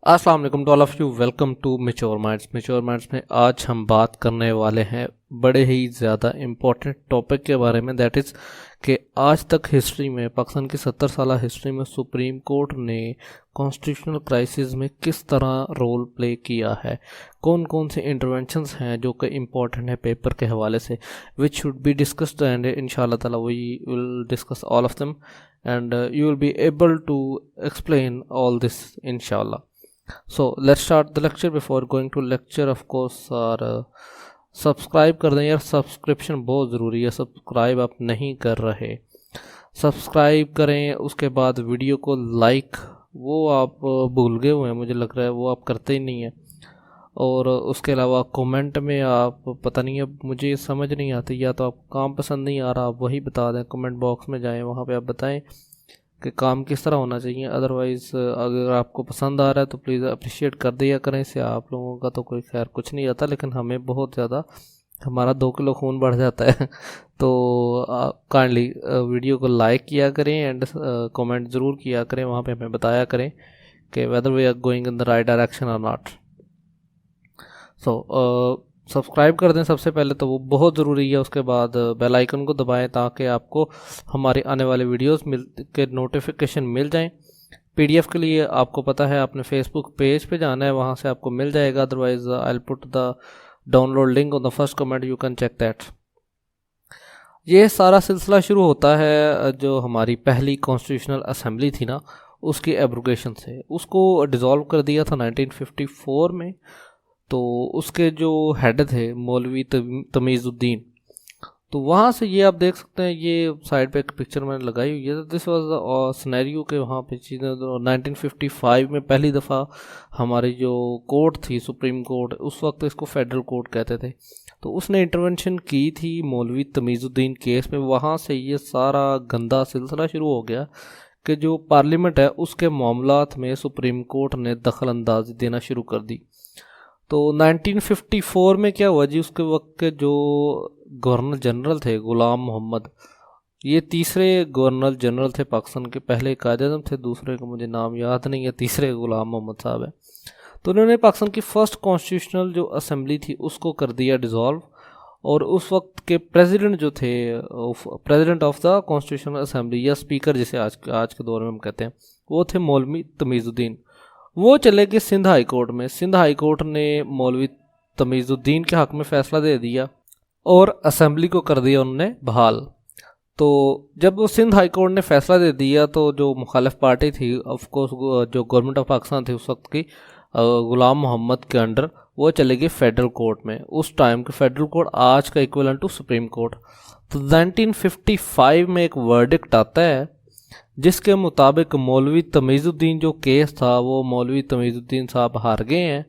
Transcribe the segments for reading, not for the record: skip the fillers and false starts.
अस्सलाम वालेकुम to all of you. Welcome to mature minds. Mature minds में आज हम बात करने वाले हैं बड़े ही ज़्यादा इम्पोर्टेंट टॉपिक के बारे में, दैट इज़ कि आज तक हिस्ट्री में, पाकिस्तान की 70 साल हिस्ट्री में सुप्रीम कोर्ट ने कॉन्स्टिट्यूशनल क्राइसिस में किस तरह रोल प्ले किया है, कौन कौन से इंटरवेंशंस हैं जो कि इम्पोर्टेंट है पेपर के हवाले से, which should be discussed and इंशाल्लाह ताला we will discuss all of them and you will be able to explain all this इंशाल्लाह। So let's start the lecture. Before going to lecture, of course, subscribe कर दें यार, subscription बहुत ज़रूरी है। Subscribe आप नहीं कर रहे, सब्सक्राइब करें। उसके बाद वीडियो को लाइक, वो आप भूल गए हुए हैं मुझे लग रहा है, वो आप करते ही नहीं हैं। और उसके अलावा कमेंट में आप, पता नहीं है मुझे समझ नहीं आती, या तो आप काम पसंद नहीं आ रहा, आप वही बता दें। कमेंट बॉक्स में जाएं, वहाँ पे आप बताएं कि काम किस तरह होना चाहिए। अदरवाइज़ अगर आपको पसंद आ रहा है तो प्लीज़ अप्रिशिएट कर दिया करें। इससे आप लोगों का तो कोई खैर कुछ नहीं आता, लेकिन हमें बहुत ज़्यादा, हमारा 2 किलो खून बढ़ जाता है। तो काइंडली वीडियो को लाइक किया करें एंड कमेंट ज़रूर किया करें, वहाँ पे हमें बताया करें कि whether we are going in the right direction और नॉट। सो सब्सक्राइब कर दें सबसे पहले तो, वो बहुत ज़रूरी है। उसके बाद बेल आइकन को दबाएं ताकि आपको हमारे आने वाले वीडियोस के नोटिफिकेशन मिल जाएं। पीडीएफ के लिए आपको पता है आपने फेसबुक पेज पे जाना है, वहाँ से आपको मिल जाएगा। Otherwise I will put the download link on the first comment, you can check that. ये सारा सिलसिला शुरू होता है जो हमारी पहली कॉन्स्टिट्यूशनल असेंबली थी ना, उसकी एब्रोगेशन से। उसको डिज़ोल्व कर दिया था 1954 में। तो उसके जो हेड थे मौलवी तमीज़ुद्दीन, तो वहाँ से ये आप देख सकते हैं, ये साइड पे एक पिक्चर मैंने लगाई हुई है। दिस वाज द सिनेरियो के वहाँ पे चीज़ें 1955 में पहली दफ़ा हमारी जो कोर्ट थी, सुप्रीम कोर्ट, उस वक्त इसको फेडरल कोर्ट कहते थे, तो उसने इंटरवेंशन की थी मौलवी तमीज़ुद्दीन केस में। वहाँ से ये सारा गंदा सिलसिला शुरू हो गया कि जो पार्लियामेंट है उसके मामलात में सुप्रीम कोर्ट ने दखल अंदाजी देना शुरू कर दी। तो 1954 में क्या हुआ जी, उसके वक्त के जो गवर्नर जनरल थे गुलाम मोहम्मद, ये तीसरे गवर्नर जनरल थे पाकिस्तान के। पहले कायद-ए-आज़म थे, दूसरे का मुझे नाम याद नहीं है, तीसरे गुलाम मोहम्मद साहब है। तो उन्होंने पाकिस्तान की फ़र्स्ट कॉन्स्टिट्यूशनल जो असेंबली थी उसको कर दिया डिज़ोल्व। और उस वक्त के प्रेसिडेंट जो थे, president of the constitutional assembly या स्पीकर जिसे आज के दौर में हम कहते हैं, वो थे मौलवी तमीज़ुद्दीन। वो चले गए सिंध हाई कोर्ट में। सिंध हाई कोर्ट ने मौलवी तमीज़ुद्दीन के हक़ में फ़ैसला दे दिया और असेंबली को कर दिया उन्होंने बहाल। तो जब वो सिंध हाई कोर्ट ने फ़ैसला दे दिया तो जो मुखालिफ पार्टी थी, ऑफ कोर्स जो गवर्नमेंट ऑफ पाकिस्तान थी उस वक्त की, गुलाम मोहम्मद के अंडर, वो चले गए फेडरल कोर्ट में। उस टाइम के फेडरल कोर्ट आज का इक्विवेलेंट टू सुप्रीम कोर्ट। तो 1955 में एक वर्डिक्ट आता है जिसके मुताबिक मौलवी तमीज़ुद्दीन जो केस था, वो मौलवी तमीज़ुद्दीन साहब हार गए हैं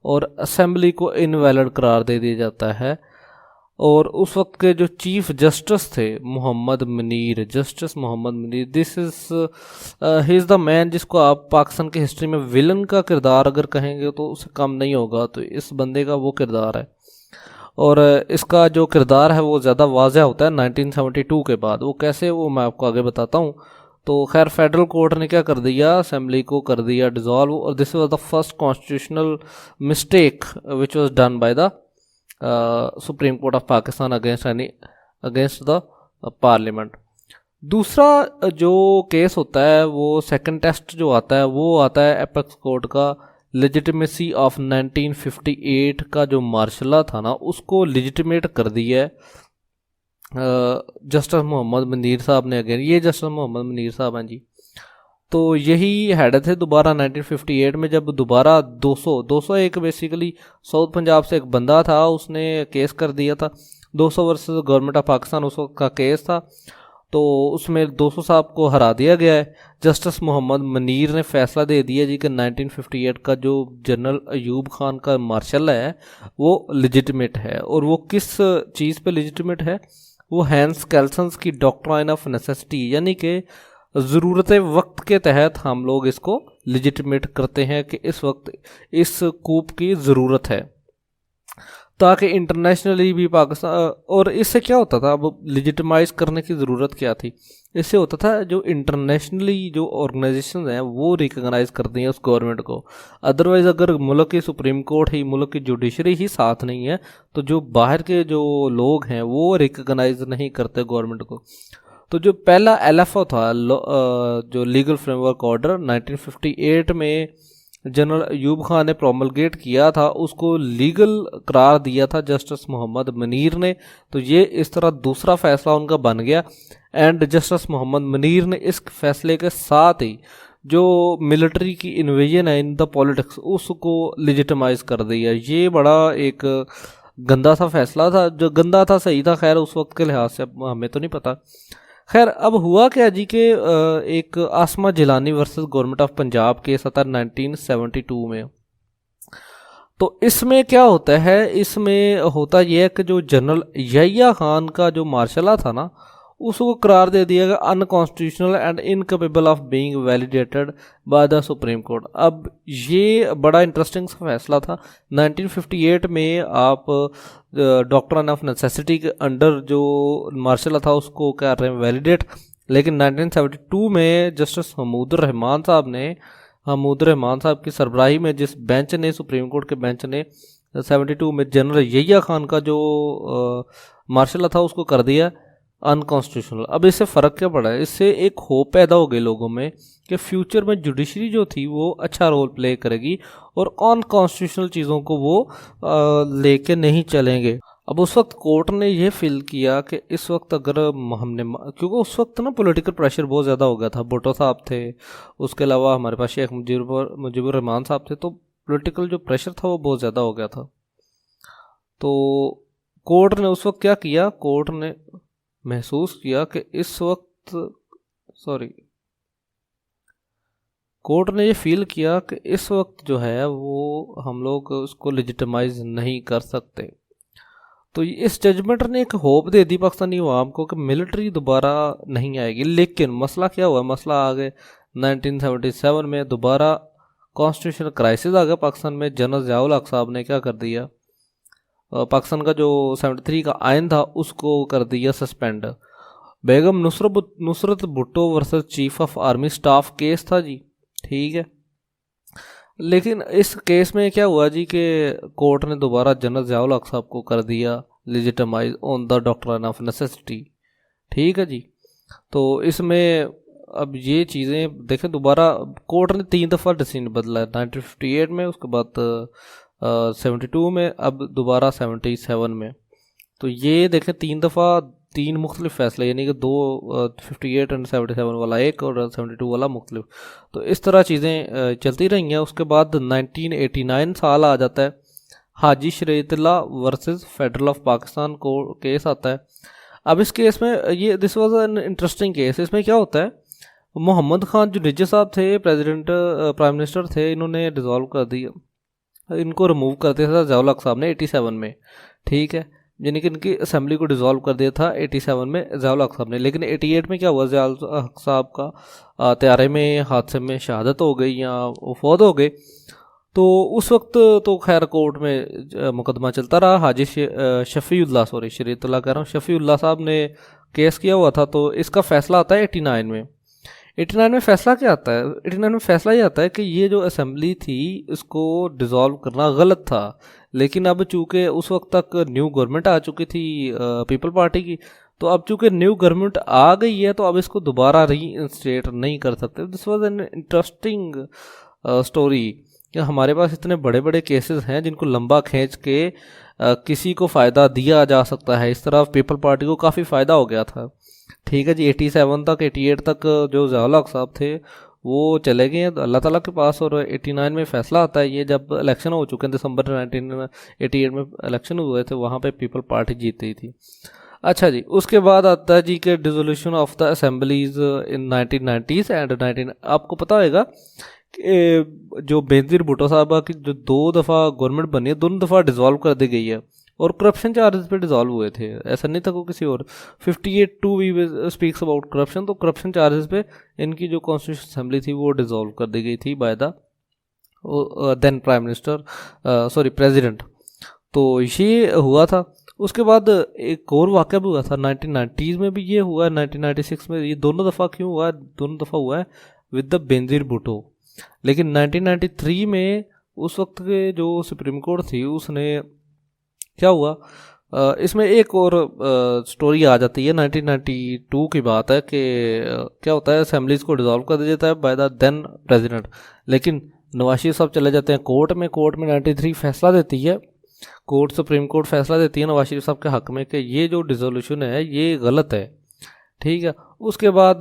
और असेंबली को इनवैलिड करार दे दिया जाता है। और उस वक्त के जो चीफ जस्टिस थे Mohammad Munir, justice Mohammad Munir, this is he is the man जिसको आप पाकिस्तान की हिस्ट्री में विलन का किरदार अगर कहेंगे तो उसे कम नहीं होगा। तो इस बंदे का वो किरदार है, और इसका जो किरदार है वो ज़्यादा वाज़ह होता है 1972 के बाद। वो कैसे, वो मैं आपको आगे बताता हूँ। तो खैर फेडरल कोर्ट ने क्या कर दिया, असेंबली को कर दिया डिज़ोल्व। और this was the first constitutional mistake which was done by the supreme court of Pakistan against the parliament. दूसरा जो केस होता है, वो सेकंड टेस्ट जो आता है, वो आता है एपेक्स कोर्ट का लेजिटिमेसी ऑफ 1958 का जो मार्शला था ना, उसको लेजिटिमेट कर दिया है जस्टिस मोहम्मद मुनीर साहब ने। अगेन ये जस्टिस मोहम्मद मुनीर साहब हैं जी। तो यही हेड थे दोबारा 1958 में, जब दोबारा 201 बेसिकली साउथ पंजाब से एक बंदा था, उसने केस कर दिया था 200 वर्सेस गवर्नमेंट ऑफ पाकिस्तान, उस वक्त का केस था। तो उसमें 200 साहब को हरा दिया गया है। जस्टिस मोहम्मद मुनीर ने फैसला दे दिया जी कि 1958 का जो जनरल अयूब खान का मार्शल है वो लेजिटिमेट है। और वो किस चीज़ पे लेजिटिमेट है, वो हैंस कैल्सन्स की डॉक्ट्राइन ऑफ नेसेसिटी, यानी कि ज़रूरत वक्त के तहत हम लोग इसको लेजिटिमेट करते हैं कि इस वक्त इस कूप की ज़रूरत है। ताकि इंटरनेशनली भी पाकिस्तान, और इससे क्या होता था, अब लेजिटिमाइज करने की ज़रूरत क्या थी, इससे होता था जो इंटरनेशनली जो ऑर्गेनाइजेशन हैं वो रिकगनाइज करती हैं उस गवर्नमेंट को। अदरवाइज़ अगर मुल्क की सुप्रीम कोर्ट ही, मुल्क की जुडिशरी ही साथ नहीं है, तो जो बाहर के जो लोग हैं वो रिकगनाइज नहीं करते गवर्नमेंट को। तो जो पहला LFO था, जो लीगल फ्रेमवर्क ऑर्डर 1958 में जनरल अयूब खान ने प्रोमलगेट किया था, उसको लीगल करार दिया था जस्टिस मोहम्मद मुनीर ने। तो ये इस तरह दूसरा फैसला उनका बन गया, एंड जस्टिस मोहम्मद मुनीर ने इस फैसले के साथ ही जो मिलिट्री की इन्वेजन है इन द पॉलिटिक्स उसको लेजिटिमाइज कर दिया। ये बड़ा एक गंदा सा फैसला था, जो गंदा था सही था, खैर उस वक्त के लिहाज से हमें तो नहीं पता। खैर अब हुआ क्या जी के एक Asma Jilani versus government of Punjab case आता है 1972 में। तो इसमें क्या होता है, इसमें होता यह है कि जो जनरल यहिया खान का जो मार्शल था ना, उसको करार दे दिया गया unconstitutional and incapable of being validated by the supreme court. अब ये बड़ा इंटरेस्टिंग सा फैसला था। 1958 में आप डॉक्ट्रिन ऑफ नेसेसिटी के अंडर जो मार्शल था उसको कर रहे हैं वैलिडेट, लेकिन 1972 में जस्टिस हमूदुर रहमान साहब की सरबराही में जिस बेंच ने, सुप्रीम कोर्ट के बेंच ने 72 में जनरल यहिया खान का जो मार्शल था उसको कर दिया अनकॉन्स्टिट्यूशनल। अब इससे फ़र्क क्या पड़ा है, इससे एक होप पैदा हो गई लोगों में कि फ्यूचर में जुडिशरी जो थी वो अच्छा रोल प्ले करेगी और अनकॉन्स्टिट्यूशनल चीज़ों को वो लेके नहीं चलेंगे। अब उस वक्त कोर्ट ने यह फील किया कि इस वक्त अगर हमने, क्योंकि उस वक्त ना पॉलिटिकल प्रेशर बहुत ज़्यादा हो गया था, भुट्टो साहब थे, उसके अलावा हमारे पास शेख मुजीबुर रहमान साहब थे, तो पॉलिटिकल जो प्रेशर था वो बहुत ज़्यादा हो गया था। तो कोर्ट ने उस वक्त क्या किया, कोर्ट ने महसूस किया कि इस वक्त कोर्ट ने ये फील किया कि इस वक्त जो है वो हम लोग उसको लेजिटिमाइज नहीं कर सकते। तो इस जजमेंट ने एक होप दे दी पाकिस्तानी अवाम को कि मिलिट्री दोबारा नहीं आएगी। लेकिन मसला क्या हुआ, मसला आ गए 1977 में दोबारा कॉन्स्टिट्यूशनल क्राइसिस आ गया पाकिस्तान में। जनरल ज़िया-उल हक साहब ने क्या कर दिया, पाकिस्तान का जो 73 का आइन था उसको कर दिया suspend. Begum Nusrat Bhutto versus chief of army staff case था जी, ठीक है। लेकिन इस केस में क्या हुआ जी कि कोर्ट ने दोबारा जनरल ज़िया-उल हक साहब को कर दिया legitimise on the doctrine of necessity, ठीक है जी। तो इसमें अब ये चीज़ें देखें, दोबारा कोर्ट ने 3 दफ़ा डिसीजन बदला है, 1958 में, उसके बाद 72 में, अब दोबारा 77 में। तो ये देखें 3 दफ़ा 3 मुख्तलिफ फैसले, यानी कि 2 58 एंड 77 वाला एक और 72 वाला मुख्तलिफ। तो इस तरह चीज़ें चलती रही हैं। उसके बाद 1989 साल आ जाता है, हाजी शरीयतुल्लाह वर्सेस फेडरल ऑफ पाकिस्तान को केस आता है। अब इस केस में ये this was an interesting case. इसमें क्या होता है, मोहम्मद खान जो निजी साहब थे, प्रेसिडेंट प्राइम मिनिस्टर थे, इन्होंने डिज़ोल्व कर दिया, इनको रिमूव कर दिया था ज़िया-उल हक साहब ने 87 में, ठीक है। यानी कि इनकी असेंबली को डिज़ोल्व कर दिया था 87 में ज़िया-उल हक साहब ने। लेकिन 88 में क्या हुआ, ज़िया-उल हक साहब का तैयारे में हादसे में शहादत हो गई या वो फौत हो गए। तो उस वक्त तो खैर कोर्ट में मुकदमा चलता रहा। हाजी शरीयतुल्लाह कह रहा हूँ, शफीउल्लाह साहब ने केस किया हुआ था। तो इसका फैसला आता है 89 में। 89 में फैसला क्या आता है, 89 में फैसला ये आता है कि ये जो असेंबली थी इसको डिज़ोल्व करना गलत था। लेकिन अब चूँकि उस वक्त तक न्यू गवर्नमेंट आ चुकी थी पीपल पार्टी की, तो अब चूँकि न्यू गवर्नमेंट आ गई है तो अब इसको दोबारा रीइंस्टेट नहीं कर सकते। This was an interesting story कि हमारे पास इतने बड़े बड़े केसेस हैं जिनको लंबा खींच के किसी को फ़ायदा दिया जा सकता है। इस तरह पीपल पार्टी को काफ़ी फ़ायदा हो गया था, ठीक है जी। 87 तक 88 तक जो ज़िया-उल हक साहब थे वो चले गए हैं अल्लाह ताला के पास, और 89 में फ़ैसला आता है। ये जब इलेक्शन हो चुके हैं, दिसंबर 1988 में इलेक्शन हुए थे, वहाँ पे पीपल पार्टी जीती थी। अच्छा जी, उसके बाद आता है जी के dissolution of the assemblies in 1990s and 19, आपको पता होगा कि जो बेनज़ीर भुट्टो साहबा की जो 2 दफ़ा गवर्नमेंट बनी है, दोनों दफ़ा डिज़ोल्व कर दी गई है और करप्शन चार्जेस पे डिज़ोल्व हुए थे, ऐसा नहीं था को किसी और। 58(2) वी स्पीक्स अबाउट करप्शन, तो करप्शन चार्जेस पे इनकी जो कॉन्स्टिट्यूशन असेंबली थी वो डिज़ोल्व कर दी गई थी by the then prime minister, president. तो ये हुआ था। उसके बाद एक और वाक़या भी हुआ था 1990s में भी, ये हुआ है 1996 में। ये दोनों दफ़ा क्यों हुआ है? दोनों दफ़ा हुआ है विद द बेनज़ीर भुट्टो। लेकिन 1993 में उस वक्त के जो सुप्रीम कोर्ट थी उसने क्या हुआ, इसमें एक और स्टोरी आ जाती है। 1992 की बात है कि क्या होता है, असेंबलीज को डिसॉल्व कर दिया जाता है बाय द देन प्रेसिडेंट। लेकिन नवाज शरीफ साहब चले जाते हैं कोर्ट में। कोर्ट में 93 फैसला देती है, कोर्ट सुप्रीम कोर्ट फैसला देती है नवाज शरीफ साहब के हक में कि ये जो डिसोल्यूशन है ये गलत है। ठीक है, उसके बाद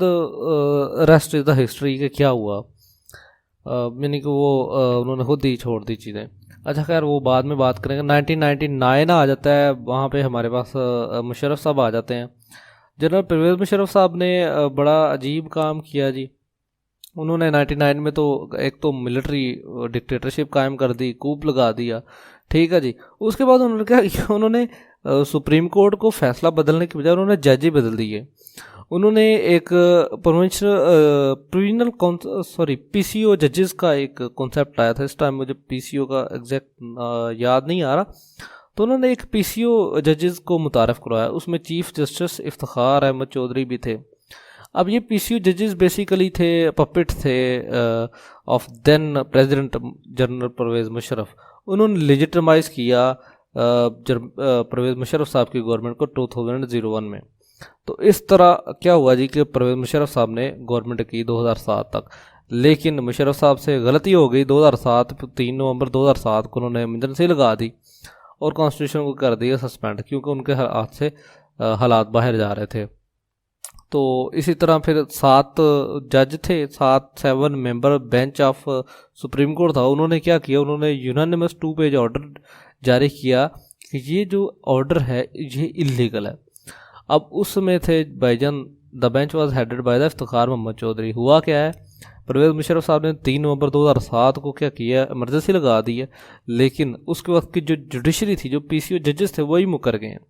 रेस्ट इज़ द हिस्ट्री के क्या हुआ, यानी कि वो उन्होंने खुद ही छोड़ दी चीज़ें। अच्छा खैर वो बाद में बात करेंगे। 1999 आ जाता है, वहाँ पे हमारे पास मुशर्रफ साहब आ जाते हैं। जनरल परवेज़ मुशर्रफ साहब ने बड़ा अजीब काम किया जी। उन्होंने 99 में तो एक तो मिलिट्री डिक्टेटरशिप कायम कर दी, कूप लगा दिया। ठीक है जी। उसके बाद उन्होंने क्या किया, उन्होंने सुप्रीम कोर्ट को फैसला बदलने की बजाय उन्होंने जज ही बदल दिए। उन्होंने एक प्रोविजनल पीसीओ जजेस का एक कॉन्सेप्ट आया था। इस टाइम मुझे पीसीओ का एग्जैक्ट याद नहीं आ रहा। तो उन्होंने एक पीसीओ जजेस को मुतारफ़ करवाया, उसमें चीफ जस्टिस इफ्तिखार अहमद चौधरी भी थे। अब ये पीसीओ जजेस बेसिकली थे पपेट थे of then president general Pervez Musharraf. उन्होंने लेजिटिमाइज़ किया परवेज़ मुशर्रफ साहब की गवर्नमेंट को 2001 में। तो इस तरह क्या हुआ जी कि परवेज़ मुशर्रफ साहब ने गवर्नमेंट की 2007 तक। लेकिन मुशर्रफ साहब से गलती हो गई 2007 3 नवंबर 2007 को उन्होंने इमरजेंसी लगा दी और कॉन्स्टिट्यूशन को कर दिया सस्पेंड, क्योंकि उनके हाथ से हालात बाहर जा रहे थे। तो इसी तरह फिर 7 जज थे, 7 member bench of supreme court था। उन्होंने क्या किया, उन्होंने यूनानिमस 2 पेज ऑर्डर जारी किया कि ये जो ऑर्डर है ये इलीगल है। अब उसमें थे भाईजान, the bench was headed by the Iftikhar Mohammad Chaudhry. हुआ क्या है, परवेज़ मुशर्रफ साहब ने 3 नवंबर 2007 को क्या किया, इमरजेंसी लगा दी है। लेकिन उसके वक्त की जो जुडिशरी थी, जो पीसीओ जजेस थे, वही मुकर गए हैं।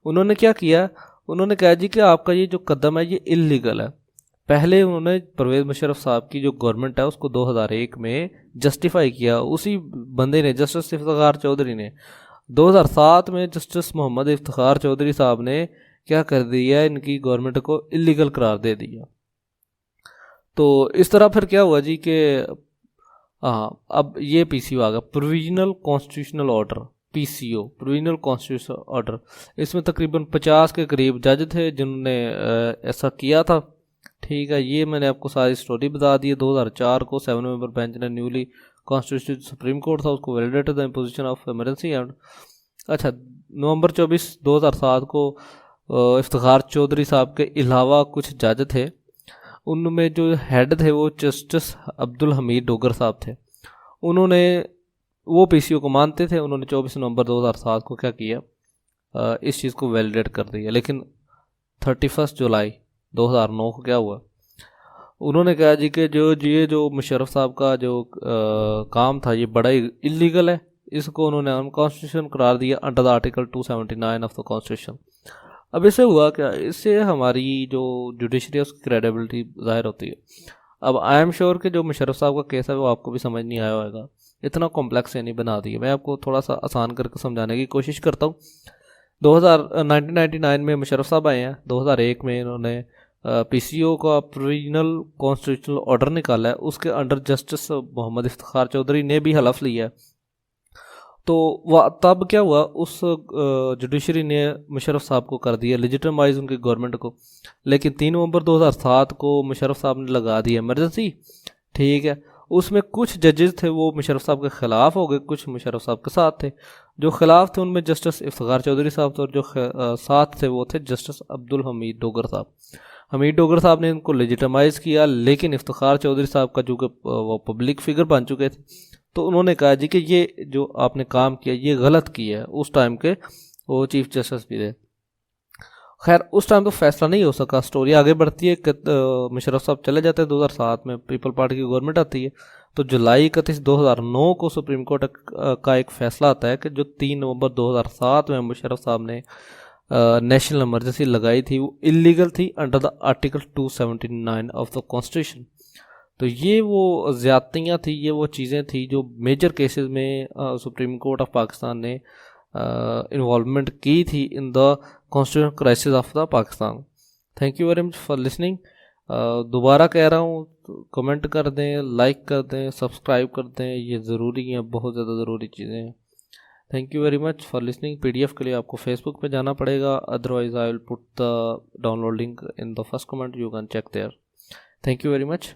उन्होंने क्या किया, उन्होंने कहा जी कि आपका ये जो कदम है ये इलीगल है। पहले उन्होंने परवेज़ मुशर्रफ साहब की जो गवर्नमेंट है उसको 2001 में जस्टिफाई किया, उसी बंदे ने, जस्टिस इफ्तिखार चौधरी ने। 2007 में जस्टिस मोहम्मद इफ्तिखार चौधरी साहब ने क्या कर दिया, इनकी गवर्नमेंट को इलीगल करार दे दिया। तो इस तरह फिर क्या हुआ जी कि हाँ, अब ये पीसीओ आ गया, provisional constitutional order, PCO provisional constitutional order. इसमें तकरीबन 50 के करीब जज थे जिन्होंने ऐसा किया था। ठीक है, ये मैंने आपको सारी स्टोरी बता दी है। 2004 को 7 मेंबर बेंच ने न्यूली कॉन्स्टिट्यूशन सुप्रीम कोर्ट था उसको validated the imposition of emergency and. अच्छा, नवंबर 24 2007 को इफ्तिखार चौधरी साहब के अलावा कुछ जज थे, उनमें जो हेड थे वो जस्टिस अब्दुल हमीद डोगर साहब थे। उन्होंने, वो पीसीओ को मानते थे, उन्होंने 24 नवंबर 2007 को क्या किया, इस चीज़ को वैलिडेट कर दिया। लेकिन 31 जुलाई 2009 को क्या हुआ, उन्होंने कहा जी कि जो मुशर्रफ साहब का जो काम था ये बड़ा ही इलीगल है, इसको उन्होंने अनकॉन्स्टिट्यूशन करार दिया under the article 279 of the constitution. अब इससे हुआ क्या, इससे हमारी जो जुडिशरी है उसकी क्रेडिबिलिटी ज़ाहिर होती है। अब आई एम श्योर कि जो मुशर्रफ साहब का केस है वो आपको भी समझ नहीं आया होगा, इतना कॉम्प्लेक्स नहीं बना दिया। मैं आपको थोड़ा सा आसान करके समझाने की कोशिश करता हूँ। 1999 में मुशर्रफ साहब आए हैं, 2001 में इन्होंने पीसीओ का प्रोविजनल कॉन्स्टिट्यूशनल ऑर्डर निकाला है, उसके अंडर जस्टिस मोहम्मद इफ्तिखार चौधरी ने भी हलफ लिया है। तो वह तब क्या हुआ, उस जुडिशरी ने मुशर्रफ साहब को कर दिया लेजिटिमाइज उनकी गवर्नमेंट को। लेकिन 3 नवंबर 2007 को मुशर्रफ साहब ने लगा दी इमरजेंसी। ठीक है, उसमें कुछ जजेस थे वो मुशर्रफ साहब के ख़िलाफ़ हो गए, कुछ मुशर्रफ साहब के साथ थे। जो खिलाफ थे उनमें जस्टिस इफ्तिखार चौधरी साहब थे और जो साथ थे वो थे जस्टिस अब्दुल हमीद डोगर साहब। हमीद डोगर साहब ने इनको लेजिटिमाइज़ किया, लेकिन इफ्तिखार चौधरी साहब का जो वो पब्लिक फिगर बन चुके थे, तो उन्होंने कहा जी कि ये जो आपने काम किया ये गलत किया है। उस टाइम के वो चीफ जस्टिस भी थे। खैर उस टाइम तो फैसला नहीं हो सका, स्टोरी आगे बढ़ती है कि मुशर्रफ साहब चले जाते हैं, 2007 में पीपल पार्टी की गवर्नमेंट आती है। तो जुलाई 31 2009 को सुप्रीम कोर्ट का एक फैसला आता है कि जो 3 नवंबर 2007 में मुशर्रफ साहब ने नेशनल इमरजेंसी लगाई थी वो इलीगल थी under the article 279 of the constitution. तो ये वो ज़्यादतियाँ थी, ये वो चीज़ें थी जो मेजर केसेस में सुप्रीम कोर्ट ऑफ पाकिस्तान ने इन्वॉल्वमेंट की थी in the constitutional crisis of the Pakistan. Thank you very much for listening. दोबारा कह रहा हूँ, कमेंट कर दें, लाइक कर दें, सब्सक्राइब कर दें, ये ज़रूरी है, बहुत ज़्यादा ज़रूरी चीज़ें हैं। Thank you very much for listening. PDF के लिए आपको फेसबुक पे जाना पड़ेगा, otherwise I will put the download link in the first comment, you can check there. Thank you very much.